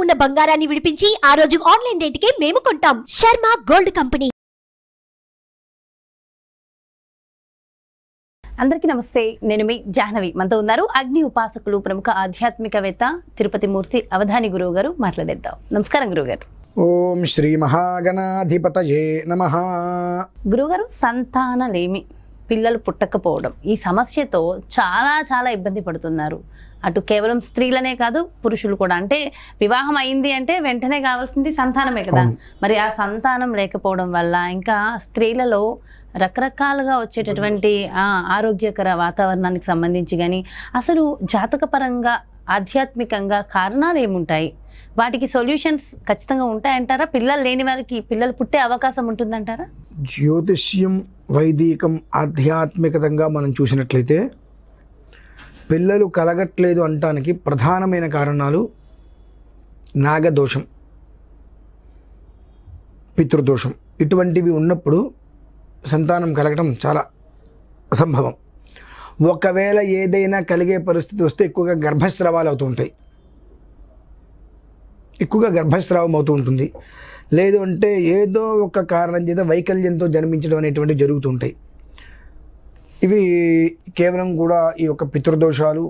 ఉన్న బంగారాన్ని విడిపించి ఆ రోజు ఆన్లైన్ రేటుకే మేము కొంటాం. Sharma gold company. అందరికీ నమస్తే. నేను మీ జాహ్నవి. మనతో ఉన్నారు అగ్ని ఉపాసకులు, ప్రముఖ ఆధ్యాత్మికవేత్త తిరుపతి మూర్తి అవధాని గురువు గారు. మాట్లాడేద్దాం. నమస్కారం గురువుగారు. ఓం శ్రీ మహాగణాధిపతయే నమః. గురువుగారు, సంతానలేమి, పిల్లలు పుట్టకపోవడం, ఈ సమస్యతో చాలా ఇబ్బంది పడుతున్నారు. అటు కేవలం స్త్రీలనే కాదు, పురుషులు కూడా. అంటే వివాహం అయింది అంటే వెంటనే కావాల్సింది సంతానమే కదా. మరి ఆ సంతానం లేకపోవడం వల్ల ఇంకా స్త్రీలలో రకరకాలుగా వచ్చేటటువంటి ఆరోగ్యకర వాతావరణానికి సంబంధించి కానీ, అసలు జాతకపరంగా ఆధ్యాత్మికంగా కారణాలు ఏముంటాయి? వాటికి సొల్యూషన్స్ ఖచ్చితంగా ఉంటాయంటారా? పిల్లలు లేని వారికి పిల్లలు పుట్టే అవకాశం ఉంటుందంటారా? జ్యోతిష్యం, వైదికం, ఆధ్యాత్మికంగా మనం చూసినట్లయితే పిల్లలు కలగట్లేదు అనటానికి ప్రధానమైన కారణాలు నాగదోషం, పితృదోషం. ఇటువంటివి ఉన్నప్పుడు సంతానం కలగటం చాలా అసంభవం. ఒకవేళ ఏదైనా కలిగే పరిస్థితి వస్తే ఎక్కువగా గర్భస్రావాలు అవుతూ ఉంటాయి, ఎక్కువగా గర్భస్రావం అవుతూ ఉంటుంది. లేదు అంటే ఏదో ఒక కారణం చేత వైకల్యంతో జన్మించడం అనేటువంటివి జరుగుతూ ఉంటాయి. ఇవి కేవలం కూడా ఈ యొక్క పితృదోషాలు,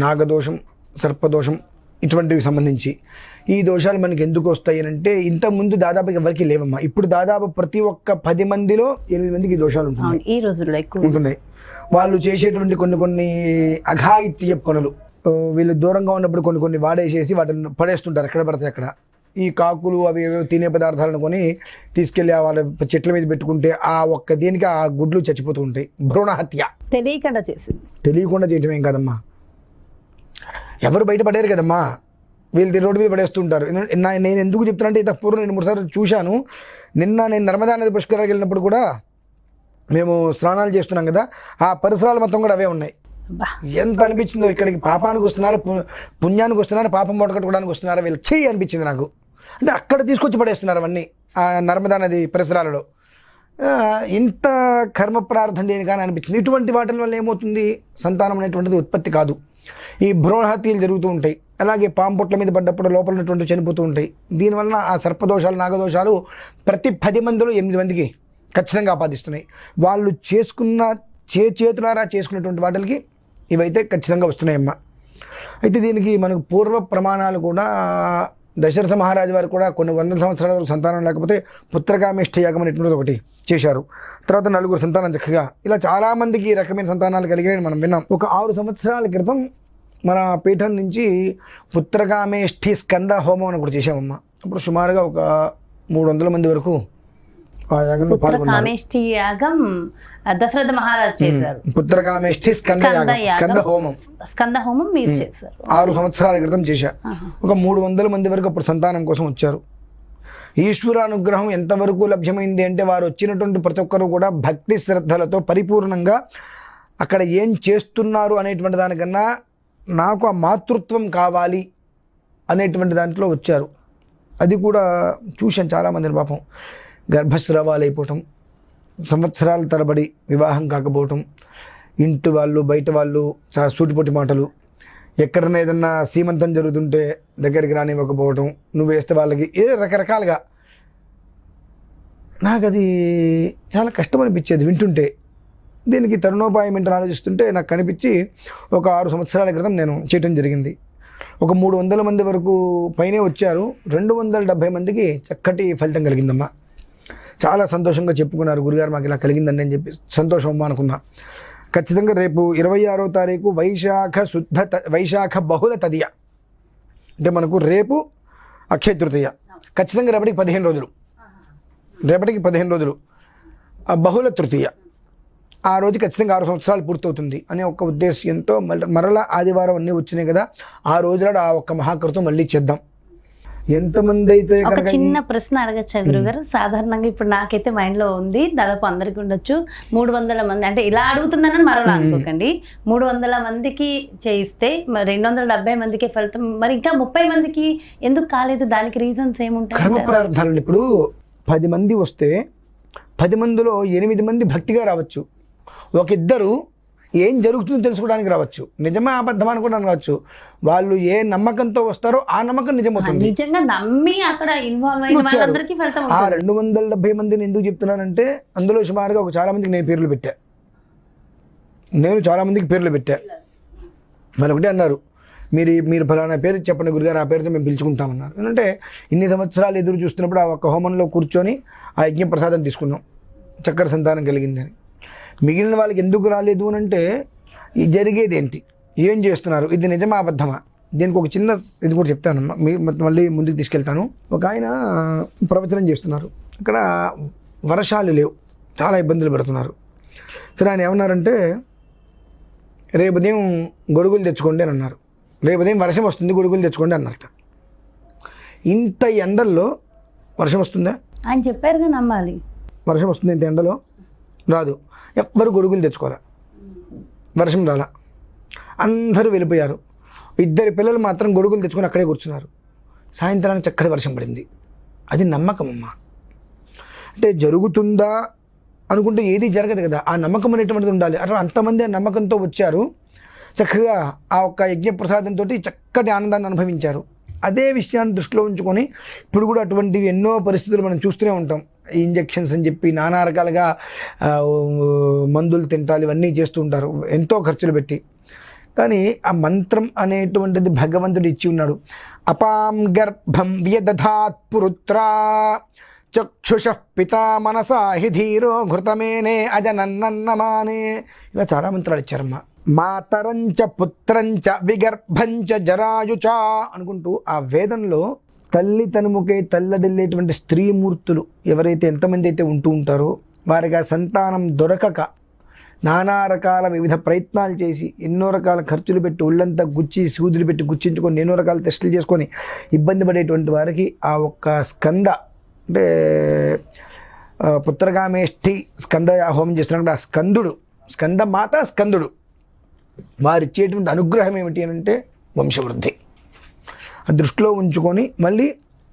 నాగదోషం, సర్పదోషం ఇటువంటివి సంబంధించి. ఈ దోషాలు మనకి ఎందుకు వస్తాయి అంటే, ఇంతకుముందు దాదాపు ఎవరికి లేవమ్మా. ఇప్పుడు దాదాపు ప్రతి ఒక్క 10 మందిలో 8 మందికి ఈ దోషాలు ఉంటున్నాయి. ఈ రోజుల్లో ఎక్కువ ఉంటున్నాయి. వాళ్ళు చేసేటువంటి కొన్ని అఘాయిత్య పనులు, వీళ్ళు దూరంగా ఉన్నప్పుడు కొన్ని వాడేసేసి వాటిని పడేస్తుంటారు ఎక్కడ పడితే అక్కడ. ఈ కాకులు అవి ఏవో తినే పదార్థాలను కొని తీసుకెళ్ళి వాళ్ళ చెట్ల మీద పెట్టుకుంటే ఆ ఒక్క దీనికి ఆ గుడ్లు చచ్చిపోతూ ఉంటాయి. భ్రూణ హత్య తెలియకుండా చేయటం ఏం కాదమ్మా. ఎవరు బయట పడేరు కదమ్మా, వీళ్ళు రోడ్డు మీద పడేస్తుంటారు. నేను ఎందుకు చెప్తానంటే, ఇంత పూర్వం నేను 3 సార్లు చూశాను. నిన్న నేను నర్మదా నది పుష్కరాలకు వెళ్ళినప్పుడు కూడా మేము స్నానాలు చేస్తున్నాం కదా, ఆ పరిసరాలు మొత్తం కూడా అవే ఉన్నాయి. ఎంత అనిపించిందో, ఇక్కడికి పాపానికి వస్తున్నారు, పుణ్యానికి వస్తున్నారు, పాపం మూటకట్టుకోవడానికి వస్తున్నారు వీళ్ళు చెయ్యి అనిపించింది నాకు. అంటే అక్కడ తీసుకొచ్చి పడేస్తున్నారు అవన్నీ ఆ నర్మదా నది పరిసరాలలో. ఇంత కర్మ ప్రార్థన చేయని కానీ అనిపించింది. ఇటువంటి వాటి వల్ల ఏమవుతుంది, సంతానం అనేటువంటిది ఉత్పత్తి కాదు. ఈ భ్రూణ హత్యలు జరుగుతూ ఉంటాయి. అలాగే పాము పొట్ల మీద పడ్డప్పుడు లోపల ఉన్నటువంటి చనిపోతూ ఉంటాయి. దీనివల్ల ఆ సర్పదోషాలు, నాగదోషాలు ప్రతి 10 మందిలో 8 మందికి ఖచ్చితంగా ఆపాదిస్తున్నాయి. వాళ్ళు చేసుకున్న చేతులారా చేసుకున్నటువంటి వాటికి ఇవైతే ఖచ్చితంగా వస్తున్నాయమ్మా. అయితే దీనికి మనకు పూర్వ ప్రమాణాలు కూడా, దశరథ మహారాజు వారు కూడా కొన్ని 100 సంవత్సరాల సంతానం లేకపోతే పుత్రకామేష్ఠ యాగం అనేటువంటిది ఒకటి చేశారు. తర్వాత 4 సంతానం చక్కగా, ఇలా చాలామందికి ఈ రకమైన సంతానాలు కలిగాయని మనం విన్నాం. ఒక 6 సంవత్సరాల క్రితం మన పీఠం నుంచి పుత్రకామేష్ఠి స్కంద హోమం అని ఒకటి చేశామమ్మా. అప్పుడు సుమారుగా ఒక 300 మంది వరకు ఆ యాగంలో పాల్గొన్నారు. యాగం దశరథ మహారాజు చేశారు. పుత్రకామేష్ఠి స్కంద హోమం మీరు చేశారు. 6 సంవత్సరాల క్రితం చేశా. ఒక 300 మంది వరకు అప్పుడు సంతానం కోసం వచ్చారు. ఈశ్వరానుగ్రహం ఎంతవరకు లభ్యమైంది అంటే, వారు వచ్చినటువంటి ప్రతి ఒక్కరు కూడా భక్తి శ్రద్ధలతో పరిపూర్ణంగా అక్కడ ఏం చేస్తున్నారు అనేటువంటి దానికన్నా నాకు ఆ మాతృత్వం కావాలి అనేటువంటి దాంట్లో వచ్చారు. అది కూడా చూశాను చాలామందిని. పాపం గర్భస్రావాలు అయిపోవటం, సంవత్సరాల తరబడి వివాహం కాకపోవటం, ఇంటి వాళ్ళు బయట వాళ్ళు సూటిపోటి మాటలు, ఎక్కడైనా ఏదన్నా సీమంతం జరుగుతుంటే దగ్గరికి రానివ్వకపోవటం, నువ్వు వేస్తే వాళ్ళకి రకరకాలుగా. నాకు అది చాలా కష్టం అనిపించేది వింటుంటే. దీనికి తరుణోపాయం ఏంటని ఆలోచిస్తుంటే నాకు కనిపించి ఒక 6 సంవత్సరాల క్రితం నేను చేయటం జరిగింది. ఒక 300 మంది వరకు పైనే వచ్చారు. 270 మందికి చక్కటి ఫలితం కలిగిందమ్మా. చాలా సంతోషంగా చెప్పుకున్నారు, గురుగారు మాకు ఇలా కలిగిందండి అని చెప్పి. సంతోషం అమ్మా అనుకున్నా. ఖచ్చితంగా రేపు 26వ తారీఖు వైశాఖ బహుళ తదియ, అంటే మనకు రేపు అక్షయ తృతీయ. ఖచ్చితంగా రేపటికి 15 రోజులు, బహుళ తృతీయ. ఆ రోజు ఖచ్చితంగా 6 సంవత్సరాలు పూర్తవుతుంది అనే ఒక ఉద్దేశంతో మరలా ఆదివారం అన్నీ వచ్చినాయి కదా, ఆ రోజునాడు ఆ ఒక్క మహాకృతం మళ్ళీ చేద్దాం. ఎంతమంది అయితే ఒక చిన్న ప్రశ్న అడగచ్చా గురుగారు? సాధారణంగా ఇప్పుడు నాకైతే మైండ్ లో ఉంది, దాదాపు అందరికి ఉండొచ్చు. 300 మంది అంటే ఇలా అడుగుతుందని మరోలా అనుకోకండి. 300 మందికి చేయిస్తే 270 మందికి ఫలితం, మరి ఇంకా 30 మందికి ఎందుకు కాలేదు? దానికి రీజన్స్ ఏముంటాయి? కర్మ ప్రార్థనలు. ఇప్పుడు 10 మంది వస్తే 10 మందిలో 8 మంది భక్తిగా రావచ్చు, ఒక 2 ఏం జరుగుతుందో తెలుసుకోవడానికి రావచ్చు, నిజమా అబద్ధం అనుకోవడానికి రావచ్చు. వాళ్ళు ఏ నమ్మకంతో వస్తారో ఆ నమ్మకం నిజమవుతుంది. నిజంగా నమ్మి అక్కడ ఇన్వాల్వ్ అయిన వాళ్ళందరికీ ఫలితం ఆ 270 మందిని ఎందుకు చెప్తున్నానంటే అందులో సుమారుగా చాలా మందికి నేను పేర్లు పెట్టా. చాలా మందికి పేర్లు పెట్టా. మరి ఒకటే అన్నారు, మీరు ఫలానా పేరు చెప్పండి గురుగారు, ఆ పేరుతో మేము పిలుచుకుంటామన్నారు. ఎందుకంటే ఇన్ని సంవత్సరాలు ఎదురు చూస్తున్నప్పుడు ఆ ఒక్క హోమంలో కూర్చొని ఆ యజ్ఞ ప్రసాదం తీసుకున్నాం, చక్కటి సంతానం కలిగిందని. మిగిలిన వాళ్ళకి ఎందుకు రాలేదు అని అంటే ఇది జరిగేది ఏంటి, ఏం చేస్తున్నారు, ఇది నిజమా అబద్ధమా, దీనికి ఒక చిన్న ఇది కూడా చెప్తానమ్మా, మళ్ళీ ముందుకు తీసుకెళ్తాను. ఒక ఆయన ప్రవచనం చేస్తున్నారు, అక్కడ వర్షాలు లేవు, చాలా ఇబ్బందులు పడుతున్నారు. సరే ఆయన ఏమన్నారంటే రేపు ఉదయం గొడుగులు తెచ్చుకోండి అని అన్నారు. రేపు ఉదయం వర్షం వస్తుంది, గొడుగులు తెచ్చుకోండి అన్నట్ట. ఇంత ఎండల్లో వర్షం వస్తుందా? ఆయన చెప్పారుగా నమ్మాలి. వర్షం వస్తుంది ఇంత ఎండలో? రాదు. ఎవ్వరు గొడుగులు తెచ్చుకోరా, వర్షం రాలా, అందరూ వెళ్ళిపోయారు. 2 పిల్లలు మాత్రం గొడుగులు తెచ్చుకొని అక్కడే కూర్చున్నారు. సాయంత్రానికి చక్కటి వర్షం పడింది. అది నమ్మకం అమ్మా. అంటే జరుగుతుందా అనుకుంటే ఏది జరగదు కదా, ఆ నమ్మకం అనేటువంటిది ఉండాలి. అట్లా అంతమంది ఆ నమ్మకంతో వచ్చారు, చక్కగా ఆ ఒక్క యజ్ఞ ప్రసాదంతో చక్కటి ఆనందాన్ని అనుభవించారు. అదే విషయాన్ని దృష్టిలో ఉంచుకొని ఇప్పుడు కూడా అటువంటివి ఎన్నో పరిస్థితులు మనం చూస్తూనే ఉంటాం. ఇంజెక్షన్స్ అని చెప్పి నానా రకాలుగా మందులు తింటాలు ఇవన్నీ చేస్తూ ఉంటారు, ఎంతో ఖర్చులు పెట్టి. కానీ ఆ మంత్రం అనేటువంటిది భగవంతుడు ఇచ్చి ఉన్నాడు. అపాం గర్భం వ్యదధాత్ పురుత్రా చక్షుష పితా మనసా హి ధీరో ఘృతమేనే అజనన్నమానే. ఇలా చాలా మంత్రాలు ఇచ్చారమ్మా. మాతరంచ పుత్రంచ విగర్భంచ జరాయుచ అనుకుంటూ ఆ వేదంలో తల్లి తనుముకే తల్లడిల్లేటువంటి స్త్రీమూర్తులు ఎవరైతే ఎంతమంది అయితే ఉంటూ ఉంటారో వారికి ఆ సంతానం దొరకక నానా రకాల వివిధ ప్రయత్నాలు చేసి ఎన్నో రకాల ఖర్చులు పెట్టి ఒళ్ళంతా గుచ్చి సూదులు పెట్టి గుచ్చించుకొని ఎన్నో రకాల టెస్టులు చేసుకొని ఇబ్బంది పడేటువంటి వారికి ఆ ఒక్క స్కంద అంటే పుత్రగామేష్ఠి స్కంద హోమం చేస్తున్నప్పుడు ఆ స్కందమాత స్కందుడు వారిచ్చేటువంటి అనుగ్రహం ఏమిటి అని అంటే వంశవృద్ధి. ఆ దృష్టిలో ఉంచుకొని మళ్ళీ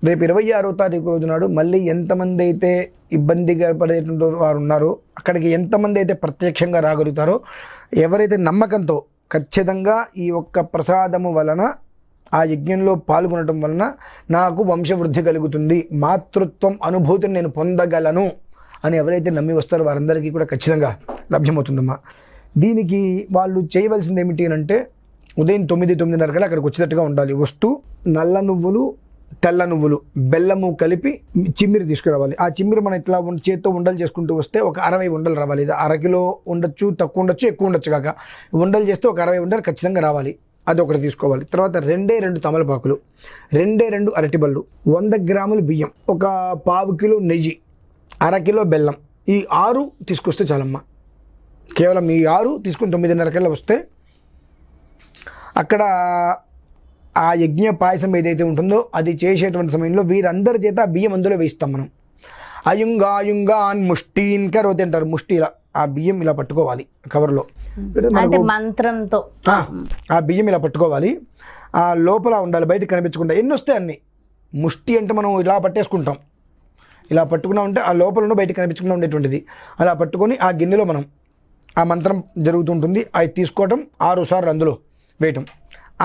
రేపు 26వ తారీఖు రోజు నాడు మళ్ళీ ఎంతమంది అయితే ఇబ్బందిగా పడేటువంటి వారు ఉన్నారో అక్కడికి ఎంతమంది అయితే ప్రత్యక్షంగా రాగలుగుతారో, ఎవరైతే నమ్మకంతో ఖచ్చితంగా ఈ ఒక్క ప్రసాదము వలన ఆ యజ్ఞంలో పాల్గొనడం వలన నాకు వంశవృద్ధి కలుగుతుంది, మాతృత్వం అనుభూతిని నేను పొందగలను అని ఎవరైతే నమ్మి వస్తారో వారందరికీ కూడా ఖచ్చితంగా లభ్యమవుతుందమ్మా. దీనికి వాళ్ళు చేయవలసింది ఏమిటి అని అంటే ఉదయం 9-9:30 కల్లా అక్కడికి వచ్చేటట్టుగా ఉండాలి. వస్తూ నల్ల నువ్వులు తెల్ల నువ్వులు బెల్లము కలిపి చిమ్మిరి తీసుకురావాలి. ఆ చిమ్మిరి మనం ఇట్లా చేత్తో ఉండలు చేసుకుంటూ వస్తే ఒక 60 ఉండలు రావాలి. ఇది 1/2 కిలో ఉండొచ్చు, తక్కువ ఉండొచ్చు, ఎక్కువ ఉండొచ్చు. కాక ఉండలు చేస్తే ఒక 60 ఉండలు ఖచ్చితంగా రావాలి. అది ఒకటి తీసుకోవాలి. తర్వాత 2 తమలపాకులు, 2 అరటిబళ్ళు, 100 గ్రాములు బియ్యం, ఒక 1/2 కిలో నెయ్యి, 1/2 కిలో బెల్లం, ఈ 6 తీసుకొస్తే చాలమ్మా. కేవలం ఈ 6 తీసుకుని 9:30 కల్లా వస్తే అక్కడ ఆ యజ్ఞ పాయసం ఏదైతే ఉంటుందో అది చేసేటువంటి సమయంలో వీరందరి చేత ఆ బియ్యం అందులో వేయిస్తాం మనం. అయుంగాయుంగాన్ ముష్టీన్ కరోతి అంటారు. ముష్టి ఇలా ఆ బియ్యం ఇలా పట్టుకోవాలి కవర్లో, అంటే మంత్రంతో ఆ బియ్యం ఇలా పట్టుకోవాలి. ఆ లోపల ఉండాలి, బయటకు కనిపించకుండా. ఎన్ని వస్తే అన్ని. ముష్టి అంటే మనం ఇలా పట్టేసుకుంటాం, ఇలా పట్టుకున్నా ఉంటే ఆ లోపల ఉన్న బయటకు కనిపించకుండా ఉండేటువంటిది. అలా పట్టుకొని ఆ గిన్నెలో మనం ఆ మంత్రం జరుగుతుంటుంది. అది తీసుకోవటం 6 సార్లు అందులో వేయటం.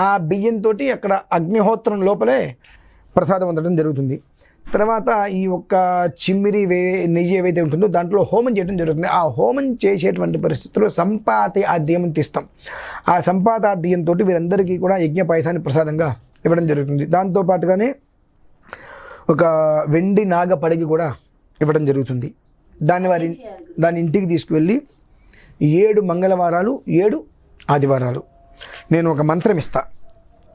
ఆ బియ్యంతో అక్కడ అగ్నిహోత్రం లోపలే ప్రసాదం అందడం జరుగుతుంది. తర్వాత ఈ ఒక్క చిమ్మిరి నెయ్యి ఏవైతే ఉంటుందో దాంట్లో హోమం చేయడం జరుగుతుంది. ఆ హోమం చేసేటువంటి పరిస్థితుల్లో సంపాతి ఆద్యం తీస్తాం. ఆ సంపాతాద్యంతో వీరందరికీ కూడా యజ్ఞ పాయసాన్ని ప్రసాదంగా ఇవ్వడం జరుగుతుంది. దాంతోపాటుగానే ఒక వెండి నాగ పడిగి కూడా ఇవ్వడం జరుగుతుంది. దాన్ని ఇంటికి తీసుకువెళ్ళి 7 మంగళవారాలు 7 ఆదివారాలు నేను ఒక మంత్రం ఇస్తా.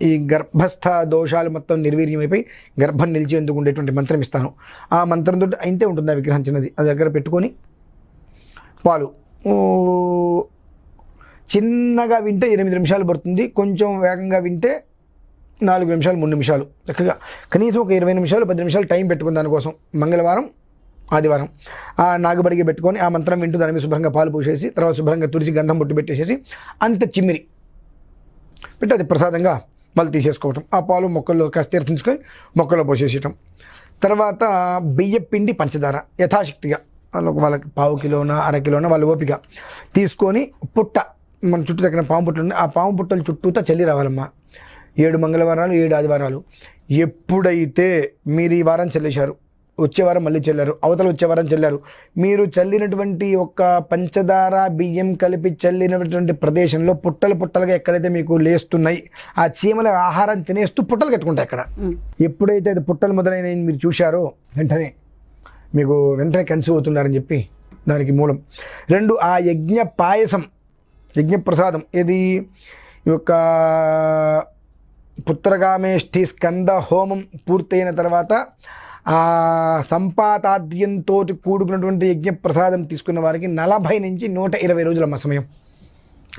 ఈ గర్భస్థ దోషాలు మొత్తం నిర్వీర్యమైపోయి గర్భం నిలిచేందుకు ఉండేటువంటి మంత్రం ఇస్తాను. ఆ మంత్రంతో అయితే ఉంటుంది ఆ విగ్రహం చిన్నది, అది దగ్గర పెట్టుకొని పాలు చిన్నగా వింటే 8 నిమిషాలు పడుతుంది, కొంచెం వేగంగా వింటే 4 నిమిషాలు 3 నిమిషాలు, చక్కగా కనీసం ఒక 20 నిమిషాలు 10 నిమిషాలు టైం పెట్టుకుని దానికోసం ఆదివారం ఆ నాగబడికి పెట్టుకొని ఆ మంత్రం వింటూ దాని మీద శుభ్రంగా పాలు పోసేసి తర్వాత శుభ్రంగా తుడిచి గంధం బొట్టు పెట్టేసేసి అంత చిమ్మిరి పెట్టి అది ప్రసాదంగా మళ్ళీ తీసేసుకోవటం. ఆ పాలు మొక్కల్లో కాస్త తీర్థించుకొని మొక్కల్లో పోసేసేయటం. తర్వాత బియ్య పిండి పంచదార యథాశక్తిగా వాళ్ళకి 1/4 కిలోన 1/2 కిలోన వాళ్ళ ఓపిక తీసుకొని పుట్ట మన చుట్టూ దగ్గర పాము పుట్టలు ఉన్నాయి, ఆ పాము పుట్టల చుట్టూతా చల్లి రావాలమ్మా. 7 మంగళవారాలు 7 ఆదివారాలు. ఎప్పుడైతే మీరు ఈ వారం చల్లేశారు, వచ్చే వారం మళ్ళీ చల్లారు, అవతల వచ్చే వారం చల్లారు, మీరు చల్లినటువంటి ఒక పంచదార బియ్యం కలిపి చల్లినటువంటి ప్రదేశంలో పుట్టలుగా ఎక్కడైతే మీకు లేస్తున్నాయి, ఆ చీమల ఆహారం తినేస్తూ పుట్టలు కట్టుకుంటాయి అక్కడ. ఎప్పుడైతే అది పుట్టలు మొదలైన మీరు చూశారో వెంటనే కన్సీవ్ అవుతున్నారని చెప్పి దానికి మూలం. 2 ఆ యజ్ఞ పాయసం, యజ్ఞ ప్రసాదం, ఇది ఈ యొక్క పుత్రగామేష్ఠి స్కంద హోమం పూర్తయిన తర్వాత ఆ సంపాతాద్యంతో కూడుకున్నటువంటి యజ్ఞ ప్రసాదం తీసుకున్న వారికి 40 నుంచి 120 రోజులమ్మ సమయం.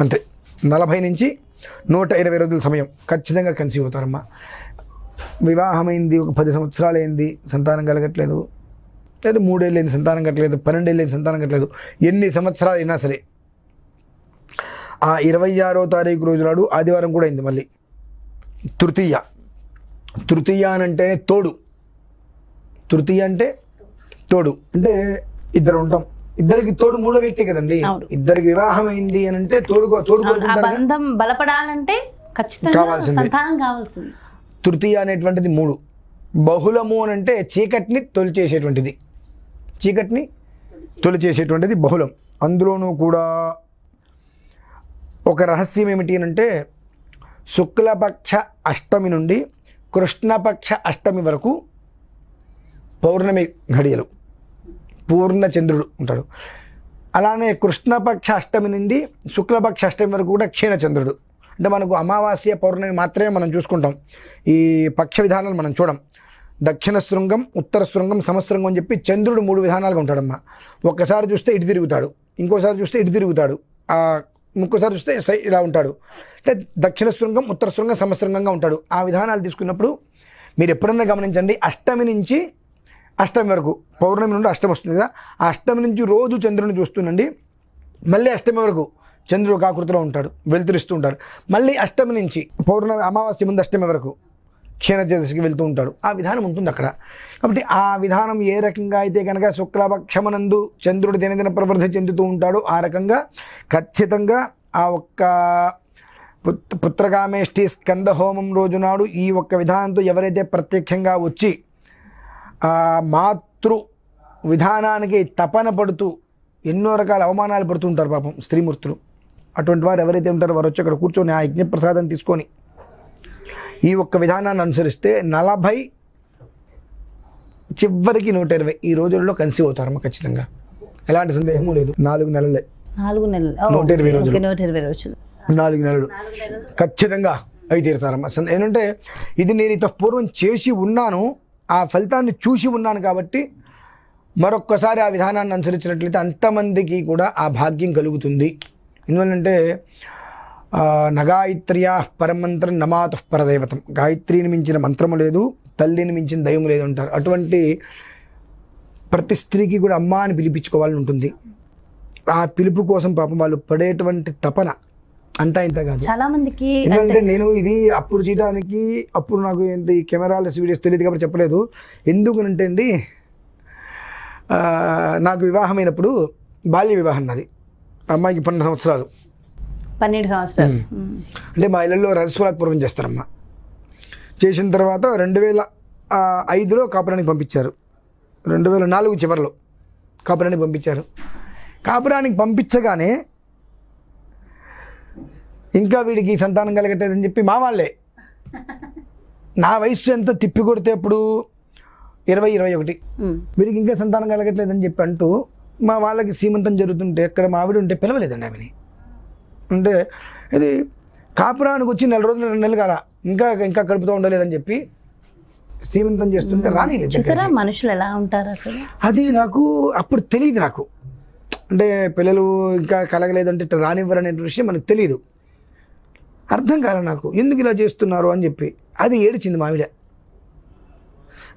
అంతే, 40 నుంచి 120 రోజుల సమయం ఖచ్చితంగా కన్సీవ్ అవుతారమ్మా. వివాహమైంది ఒక 10 సంవత్సరాలు అయింది, సంతానం కలగట్లేదు, లేదా 3 ఏళ్ళు అయింది సంతానం కట్టలేదు, 12 ఏళ్ళు అయింది సంతానం కట్టలేదు, ఎన్ని సంవత్సరాలు అయినా సరే ఆ 26వ తారీఖు రోజు నాడు ఆదివారం కూడా అయింది మళ్ళీ తృతీయ అని అంటేనే తోడు. తృతీయ అంటే తోడు, అంటే ఇద్దరు ఉంటాం, ఇద్దరికి తోడు 3వ వ్యక్తి కదండి. ఇద్దరికి వివాహం అయింది అని అంటే తోడు బంధం బలపడాలంటే ఖచ్చితంగా సంతానం కావాల్సింది. తృతీయ అనేటువంటిది 3. బహుళము అని అంటే చీకటిని తొలి చేసేటువంటిది బహుళం. అందులోనూ కూడా ఒక రహస్యం ఏమిటి అని అంటే శుక్లపక్ష అష్టమి నుండి కృష్ణపక్ష అష్టమి వరకు పౌర్ణమి ఘడియలు, పూర్ణ చంద్రుడు ఉంటాడు. అలానే కృష్ణపక్ష అష్టమి నుండి శుక్లపక్ష అష్టమి వరకు కూడా క్షీణచంద్రుడు. అంటే మనకు అమావాస్య పౌర్ణమి మాత్రమే మనం చూసుకుంటాం, ఈ పక్ష విధానాలు మనం చూడం. దక్షిణ శృంగం, ఉత్తర శృంగం, సమశృంగం అని చెప్పి చంద్రుడు 3 విధానాలుగా ఉంటాడమ్మా. ఒక్కసారి చూస్తే ఇటు తిరుగుతాడు, ఇంకోసారి చూస్తే ఇటు తిరుగుతాడు, ఇంకోసారి చూస్తే ఇలా ఉంటాడు. అంటే దక్షిణ శృంగం, ఉత్తర శృంగం, సమశృంగంగా ఉంటాడు. ఆ విధానాలు తీసుకున్నప్పుడు మీరు ఎప్పుడన్నా గమనించండి, అష్టమి నుంచి అష్టమి వరకు, పౌర్ణమి నుండి అష్టమి వస్తుంది కదా, ఆ అష్టమి నుంచి రోజు చంద్రుని చూస్తుండండి. మళ్ళీ అష్టమి వరకు చంద్రుడు ఆకృతిలో ఉంటాడు, వెలుతురిస్తూ ఉంటాడు. మళ్ళీ అష్టమి నుంచి పౌర్ణమి అమావాస్య ముందు అష్టమి వరకు క్షీణచేదశకి వెళ్తూ ఉంటాడు. ఆ విధానం ఉంటుంది అక్కడ. కాబట్టి ఆ విధానం ఏ రకంగా అయితే కనుక శుక్లపక్షమనందు చంద్రుడు దినదిన ప్రవృద్ధి చెందుతూ ఉంటాడో ఆ రకంగా ఖచ్చితంగా ఆ ఒక్క పుత్రకామేష్టి స్కంద హోమం రోజు నాడు ఈ ఒక్క విధానంతో ఎవరైతే ప్రత్యక్షంగా వచ్చి మాతృ విధానానికి తపన పడుతూ ఎన్నో రకాల అవమానాలు పడుతూ ఉంటారు పాపం స్త్రీమూర్తులు. అటువంటి వారు ఎవరైతే ఉంటారో వారు వచ్చి అక్కడ కూర్చొని ఆ యజ్ఞప్రసాదం తీసుకొని ఈ ఒక్క విధానాన్ని అనుసరిస్తే 40 చివరికి 120 ఈ రోజుల్లో కన్సీవ్ అవుతారమ్మా ఖచ్చితంగా, ఎలాంటి సందేహము లేదు. 4 నెలలే, 120 రోజులు, 4 నెలలు ఖచ్చితంగా అయి తీరుతారమ్మా. ఏంటంటే ఇది నేను ఇంత పూర్వం చేసి ఉన్నాను, ఆ ఫలితాన్ని చూసి ఉన్నాను కాబట్టి మరొక్కసారి ఆ విధానాన్ని అనుసరించినట్లయితే అంతమందికి కూడా ఆ భాగ్యం కలుగుతుంది. ఎందువల్లంటే నగాయత్ర్యా పరమంత్రం నమాతు పరదైవతం, గాయత్రిని మించిన మంత్రము లేదు, తల్లిని మించిన దైవం లేదు అంటారు. అటువంటి ప్రతి స్త్రీకి కూడా అమ్మ అని పిలిపించుకోవాలని ఉంటుంది. ఆ పిలుపు కోసం పాపం వాళ్ళు పడేటువంటి తపన అంతా ఇంత కాదు చాలా మందికి. ఎందుకంటే నేను ఇది అప్పుడు చేయడానికి అప్పుడు నాకు ఏంటి కెమెరాలెస్ వీడియోస్ తెలియదు కాబట్టి చెప్పలేదు. ఎందుకనంటే అండి నాకు వివాహమైనప్పుడు బాల్య వివాహం నాది, అమ్మాయికి 12 సంవత్సరాలు. 12 సంవత్సరాలు అంటే మా ఇళ్ళల్లో రజస్వలాత్పూర్వం చేస్తారమ్మా. చేసిన తర్వాత 2005లో కాపురానికి పంపించారు, 2004 చివరిలో కాపురానికి పంపించారు. కాపురానికి పంపించగానే ఇంకా వీడికి సంతానం కలగట్లేదని చెప్పి మా వాళ్ళే, నా వయసు ఎంత తిప్పి కొడితే అప్పుడు 20-21, వీడికి ఇంకా సంతానం కలగట్లేదని చెప్పి అంటూ మా వాళ్ళకి సీమంతం జరుగుతుంటే అక్కడ మా ఆవిడ ఉంటే పిలవలేదండి ఆమెని. అంటే ఇది కాపురానికి వచ్చి 4 రోజులు 2 నెలలు కాల ఇంకా కడుపుతూ ఉండలేదని చెప్పి సీమంతం చేస్తుంటే రానిలేదు. మనుషులు ఎలా ఉంటారు అసలు అది నాకు అప్పుడు తెలియదు. నాకు అంటే పిల్లలు ఇంకా కలగలేదంటే ఇట్లా రానివ్వరు అనే విషయం మనకు తెలియదు, అర్థం కాలే నాకు ఎందుకు ఇలా చేస్తున్నారు అని చెప్పి. అది ఏడిచింది మావిడ.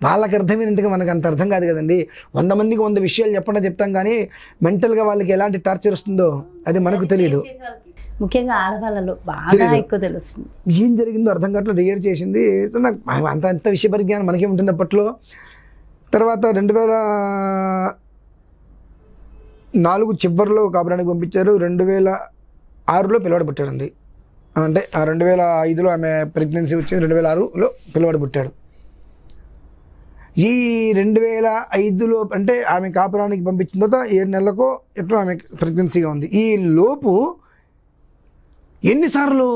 వాళ్ళకి అర్థమైనంతగా మనకు అంత అర్థం కాదు కదండి. 100 మందికి 100 విషయాలు చెప్పకుండా చెప్తాం, కానీ మెంటల్గా వాళ్ళకి ఎలాంటి టార్చర్ వస్తుందో అది మనకు తెలియదు. ముఖ్యంగా ఆడవాళ్ళలో బాగా ఎక్కువ తెలుస్తుంది. ఏం జరిగిందో అర్థం కావట్లేదు, ఏడు చేసింది. నాకు అంత విషయ పరిజ్ఞానం మనకే ఉంటుంది అప్పట్లో. తర్వాత 2004 చివరిలో కాపురానికి పంపించారు. 2006లో పిల్లవాడు పుట్టాడండి. అంటే 2005లో ఆమె ప్రెగ్నెన్సీ వచ్చింది, 2006లో పిల్లవాడు పుట్టాడు. ఈ 2005లో అంటే ఆమె కాపురానికి పంపించిన తర్వాత 7 నెలలకో ఎట్లా ఆమె ప్రెగ్నెన్సీగా ఉంది. ఈ లోపు ఎన్నిసార్లు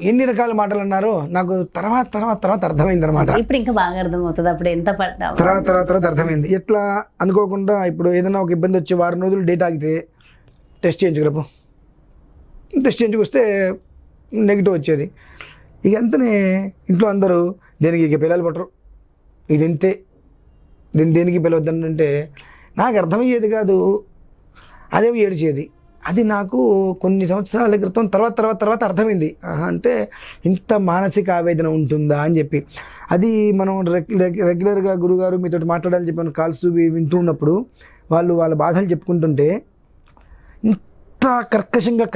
ఎన్ని రకాల మాటలు అన్నారో నాకు తర్వాత అర్థమైంది అనమాట. ఇప్పుడు ఇంకా బాగా అర్థమవుతుంది. అప్పుడు ఎంత పడ్డా తర్వాత అర్థమైంది. ఎట్లా అనుకోకుండా ఇప్పుడు ఏదైనా ఒక ఇబ్బంది వచ్చి వారం రోజులు డేట్ ఆగితే టెస్ట్ చేయించుకురాపు, టెస్ట్ చేయించుకొస్తే నెగిటివ్ వచ్చేది. ఇక అంతనే ఇంట్లో అందరూ దేనికి ఇక పిల్లలు పట్టరు, ఇది ఇంతే, దేనికి పిలవద్దంటే నాకు అర్థమయ్యేది కాదు. అదేమో ఏడ్చేది. అది నాకు కొన్ని సంవత్సరాల క్రితం తర్వాత అర్థమైంది. అంటే ఇంత మానసిక ఆవేదన ఉంటుందా అని చెప్పి. అది మనం రెగ్యులర్గా గురుగారు మీతో మాట్లాడాలని చెప్పిన కాల్స్ వింటూ ఉన్నప్పుడు వాళ్ళ బాధలు చెప్పుకుంటుంటే ఇంత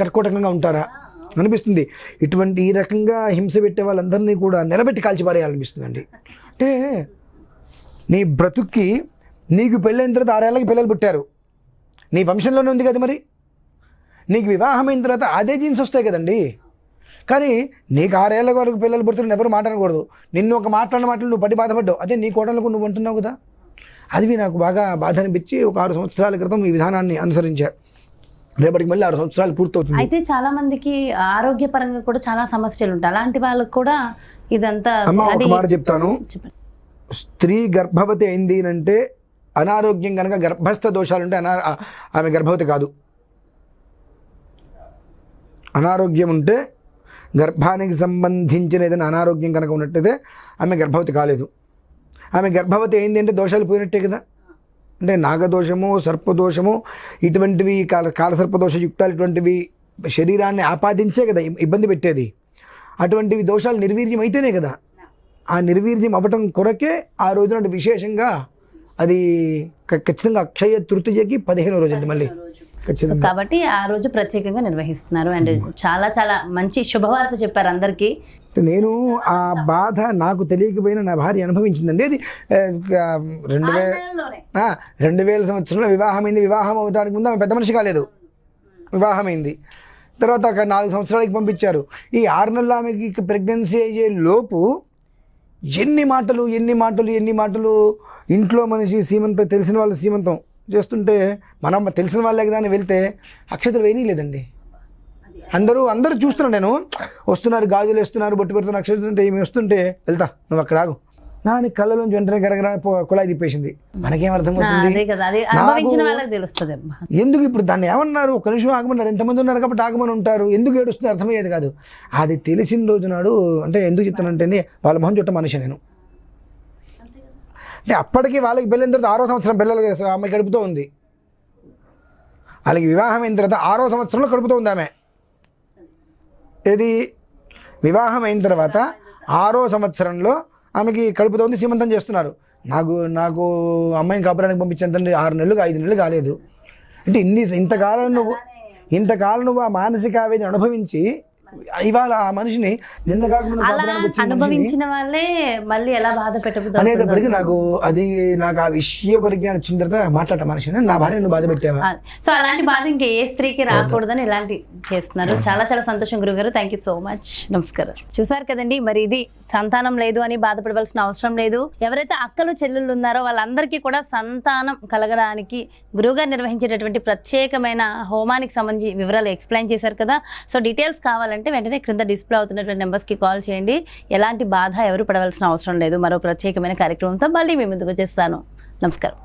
కర్కోటకంగా ఉంటారా అనిపిస్తుంది. ఈ రకంగా హింస పెట్టే వాళ్ళందరినీ కూడా నిలబెట్టి కాల్చిపారేయాలనిపిస్తుందండి. అంటే నీ బ్రతుక్కి నీకు పెళ్ళైన తర్వాత 6 ఏళ్ళకి పిల్లలు పుట్టారు, నీ వంశంలోనే ఉంది కదా, మరి నీకు వివాహమైన తర్వాత అదే జీన్స్ వస్తాయి కదండి. కానీ నీకు 6 ఏళ్ళ వరకు పిల్లలు పుడుతున్న ఎవరు మాట్లాడకూడదు. నిన్ను ఒక మాట్లాడిన మాటలు నువ్వు పడి బాధపడ్డావు, అదే నీ కోటలకు నువ్వు అంటున్నావు కదా. అది నాకు బాగా బాధ అనిపించి ఒక 6 సంవత్సరాల క్రితం ఈ విధానాన్ని అనుసరించా. రేపటికి మళ్ళీ 6 సంవత్సరాలు పూర్తవుతుంది. అయితే చాలా మందికి ఆరోగ్యపరంగా కూడా చాలా సమస్యలు ఉంటాయి. అలాంటి వాళ్ళకి కూడా ఇదంతా ఒక మాట చెప్తాను. స్త్రీ గర్భవతి అయింది అంటే అనారోగ్యం కనుక గర్భస్థ దోషాలుంటే ఆమె గర్భవతి కాదు. అనారోగ్యం ఉంటే గర్భానికి సంబంధించిన ఏదైనా అనారోగ్యం కనుక ఉన్నట్టయితే ఆమె గర్భవతి కాలేదు. ఆమె గర్భవతి అయింది అంటే దోషాలు పోయినట్టే కదా. అంటే నాగదోషము, సర్పదోషము, ఇటువంటివి కాలసర్పదోష యుక్తాలు ఇటువంటివి శరీరాన్ని ఆపాదించే కదా ఇబ్బంది పెట్టేది. అటువంటివి దోషాలు నిర్వీర్యం అయితేనే కదా. ఆ నిర్వీర్యం అవ్వటం కొరకే ఆ రోజున విశేషంగా అది ఖచ్చితంగా అక్షయ తృతీయకి 15వ రోజు అండి. మళ్ళీ కాబట్టి ఆ రోజు ప్రత్యేకంగా నిర్వహిస్తున్నారు. అండ్ చాలా చాలా మంచి శుభవార్త చెప్పారు అందరికీ. నేను ఆ బాధ నాకు తెలియకపోయినా నా భార్య అనుభవించిందండి. అది 2000 సంవత్సరంలో వివాహమైంది. వివాహం అవడానికి ముందు ఆమె పెద్ద మనిషి కాలేదు, వివాహమైంది. తర్వాత ఒక 4 సంవత్సరాలకి పంపించారు. ఈ 6 నెలలు ఆమెకి ప్రెగ్నెన్సీ అయ్యే లోపు ఎన్ని మాటలు ఇంట్లో మనిషి తెలిసిన వాళ్ళు సీమంతం చేస్తుంటే మనం తెలిసిన వాళ్ళే కదా అని వెళ్తే అక్షతలు వేయలేదండి. అందరూ చూస్తున్నాను, నేను వస్తున్నారు, గాజులు వేస్తున్నారు, బొట్టు పెడుతున్నారు, అక్షతలు ఉంటే ఏమి వస్తుంటే వెళ్తా, నువ్వు అక్కడ ఆగు. నాని కళ్ళలోంచి వెంటనే గరగర కుళాయి తిప్పేసింది. మనకేం అర్థమవుతుంది? ఎందుకు ఇప్పుడు దాన్ని ఏమన్నారు, ఒక నిమిషం ఆగమన్నారు, ఎంతమంది ఉన్నారు కాబట్టి ఆగమని ఉంటారు, ఎందుకు ఏడుస్తుంది అర్థమయ్యేది కాదు. అది తెలిసిన రోజు నాడు అంటే ఎందుకు చెప్తానంటే వాళ్ళ మొహం చుట్ట మనిషి నేను. అంటే అప్పటికి వాళ్ళకి పెళ్ళిన తర్వాత 6వ సంవత్సరం పిల్లలు ఆమె గడుపుతూ ఉంది. వాళ్ళకి వివాహం అయిన తర్వాత 6వ సంవత్సరంలో గడుపుతూ ఉంది ఆమె. ఏది వివాహం అయిన తర్వాత 6వ సంవత్సరంలో ఆమెకి కడుపుతోంది, సీమంతం చేస్తున్నారు. నాకు అమ్మాయిని కాపురానికి పంపించేంత 6 నెలలు 5 నెలలు కాలేదు. అంటే ఇంతకాలం నువ్వు ఆ మానసిక ఆవేదన అనుభవించి ఇవాళ ఆ మనిషిని నిన్న కాకుండా అనుభవించిన వాళ్ళే మళ్ళీ ఎలా బాధ పెట్టబోతుంది అనేటప్పటికీ నాకు ఆ విషయ పరిజ్ఞానం వచ్చిన తర్వాత మాట్లాడట మనిషిని నా భార్య నువ్వు బాధ పెట్టావా. సో అలాంటి బాధ ఇంకా ఏ స్త్రీకి రాకూడదని ఇలాంటి చేస్తున్నారు. చాలా చాలా సంతోషం గురుగారు, థ్యాంక్ యూ సో మచ్, నమస్కారం. చూసారు కదండి, మరి ఇది సంతానం లేదు అని బాధపడవలసిన అవసరం లేదు. ఎవరైతే అక్కలు చెల్లెళ్ళు ఉన్నారో వాళ్ళందరికీ కూడా సంతానం కలగడానికి గురువుగారు నిర్వహించేటటువంటి ప్రత్యేకమైన హోమానికి సంబంధించి వివరాలు ఎక్స్ప్లెయిన్ చేశారు కదా. సో డీటెయిల్స్ కావాలంటే వెంటనే క్రింద డిస్ప్లే అవుతున్నటువంటి నెంబర్స్కి కాల్ చేయండి. ఎలాంటి బాధ ఎవరు పడవలసిన అవసరం లేదు. మరో ప్రత్యేకమైన కార్యక్రమంతో మళ్ళీ మీ ముందుకు వచ్చేస్తాను. నమస్కారం.